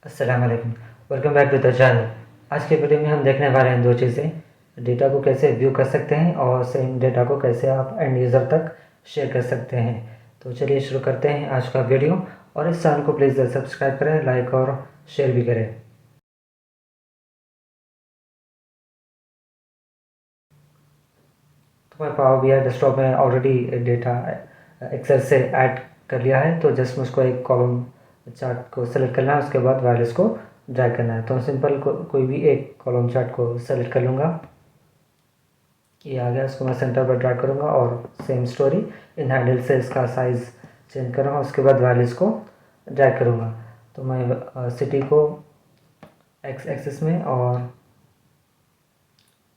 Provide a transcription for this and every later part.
अस्सलाम वालेकुम। Welcome back to the channel. आज के वीडियो में हम देखने वाले हैं दो चीज़ें। डेटा को कैसे व्यू कर सकते हैं और सेम डेटा को कैसे आप एंड यूज़र तक शेयर कर सकते हैं। तो चलिए शुरू करते हैं आज का वीडियो, और इस चैनल को प्लीज़ सब्सक्राइब करें, लाइक और शेयर भी करें। तो मैं पावर BI डेस्कटॉप में ऑलरेडी डेटा एक्सेल से ऐड कर लिया है। तो जस्ट मुझको एक कॉलम चार्ट को सेलेक्ट करना है, उसके बाद वैल्यूज़ को ड्रैग करना है। तो सिंपल कोई भी एक कॉलम चार्ट को सेलेक्ट कर लूँगा। ये आ गया, इसको मैं सेंटर पर ड्रैग करूँगा और सेम स्टोरी इन हैंडल से इसका साइज़ चेंज करूँगा। उसके बाद वैल्यूज़ को ड्रैग करूँगा। तो मैं सिटी को एक्स एक्सिस में और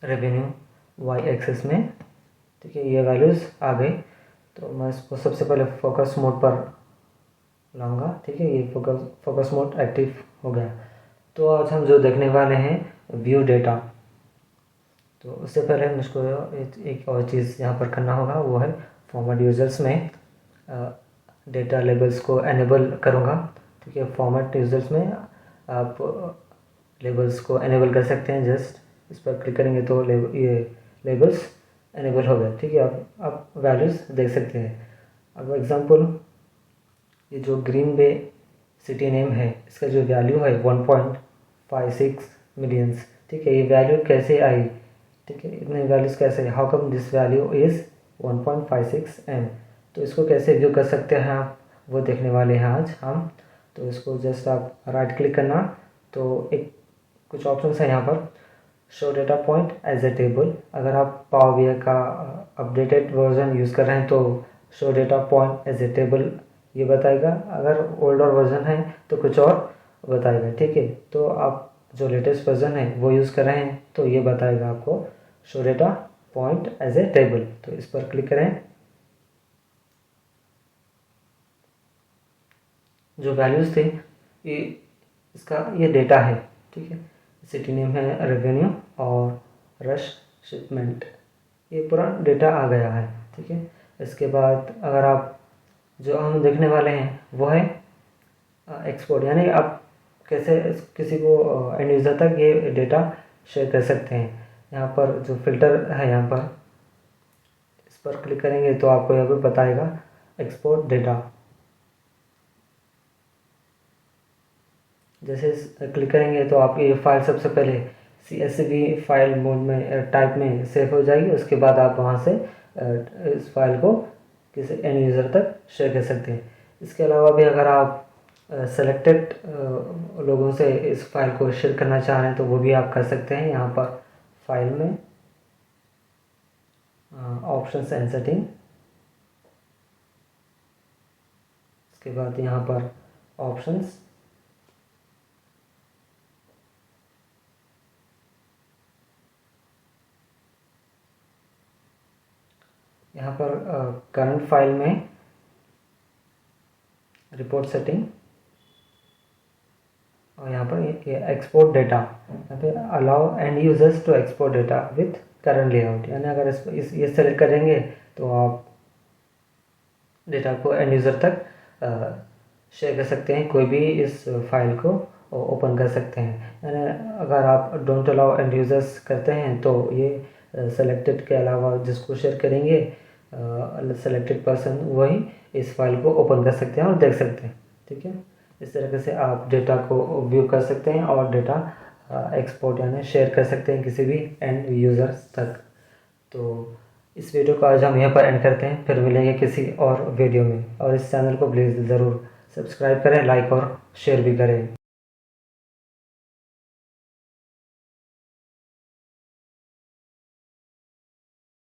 रेवेन्यू वाई एक्सिस में, ठीक है, ये वैल्यूज़ आ गई। तो मैं इसको सबसे पहले फोकस मोड पर लाऊंगा, ठीक है। ये फोकस मोड एक्टिव हो गया। तो आज हम जो देखने वाले हैं व्यू डेटा। तो उससे पहले मुझको एक और चीज़ यहाँ पर करना होगा, वो है फॉर्मेट यूज़र्स में डेटा लेबल्स को एनेबल करूँगा, ठीक है। फॉर्मेट यूज़र्स में आप लेबल्स को एनेबल कर सकते हैं। जस्ट इस पर क्लिक करेंगे तो ये लेबल्स एनेबल हो गए, ठीक है। आप वैल्यूज़ देख सकते हैं। अब एग्जांपल, ये जो ग्रीन बे सिटी नेम है, इसका जो वैल्यू है 1.56 मिलियंस, ठीक है। ये वैल्यू कैसे आई, ठीक है, इतने वैल्यूज़ कैसे, how come this value is 1.56 m। तो इसको कैसे व्यू कर सकते हैं आप, वो देखने वाले हैं आज हम। तो इसको जस्ट आप राइट क्लिक करना, तो एक कुछ ऑप्शन है यहाँ पर, show data point as a table. अगर आप पावर BI का अपडेटेड वर्जन यूज़ कर रहे हैं तो show data point as a table ये बताएगा। अगर ओल्डर वर्जन है तो कुछ और बताएगा, ठीक है। तो आप जो लेटेस्ट वर्जन है वो यूज़ कर रहे हैं तो ये बताएगा आपको show data point as a table. तो इस पर क्लिक करें। जो वैल्यूज़ थे ये इसका ये डेटा है, ठीक है। सिटी नेम है, रेवेन्यू और रश शिपमेंट, ये पूरा डेटा आ गया है, ठीक है। इसके बाद अगर आप जो हम देखने वाले हैं वो है एक्सपोर्ट, यानी आप कैसे किसी को एंड यूज़र तक ये डेटा शेयर कर सकते हैं। यहाँ पर जो फिल्टर है, यहाँ पर इस पर क्लिक करेंगे तो आपको यहाँ पर बताएगा एक्सपोर्ट डेटा। जैसे क्लिक करेंगे तो आपकी ये फाइल सबसे पहले CSV फाइल मोड में टाइप में सेव हो जाएगी। उसके बाद आप वहाँ से इस फाइल को किसी एंड यूज़र तक शेयर कर सकते हैं। इसके अलावा भी अगर आप सेलेक्टेड लोगों से इस फाइल को शेयर करना चाह रहे हैं तो वो भी आप कर सकते हैं। यहाँ पर फाइल में ऑप्शंस एंड सेटिंग, इसके बाद यहाँ पर ऑप्शंस, यहाँ पर करंट फाइल में रिपोर्ट सेटिंग, और यहाँ पर ये एक्सपोर्ट डेटा, यहाँ पे allow end users to export data with current layout. यानी अगर ये सेलेक्ट करेंगे तो आप डेटा को एंड यूज़र तक शेयर कर सकते हैं, कोई भी इस फाइल को ओपन कर सकते हैं। यानी अगर आप डोंट अलाउ एंड यूजर्स करते हैं तो ये सेलेक्टेड के अलावा जिसको शेयर करेंगे सेलेक्टेड पर्सन वही इस फाइल को ओपन कर सकते हैं और देख सकते हैं, ठीक है। इस तरीके से आप डेटा को व्यू कर सकते हैं और डेटा एक्सपोर्ट यानी शेयर कर सकते हैं किसी भी एंड यूज़र्स तक। तो इस वीडियो को आज हम यहाँ पर एंड करते हैं, फिर मिलेंगे किसी और वीडियो में। और इस चैनल को प्लीज़ ज़रूर सब्सक्राइब करें, लाइक और शेयर भी करें।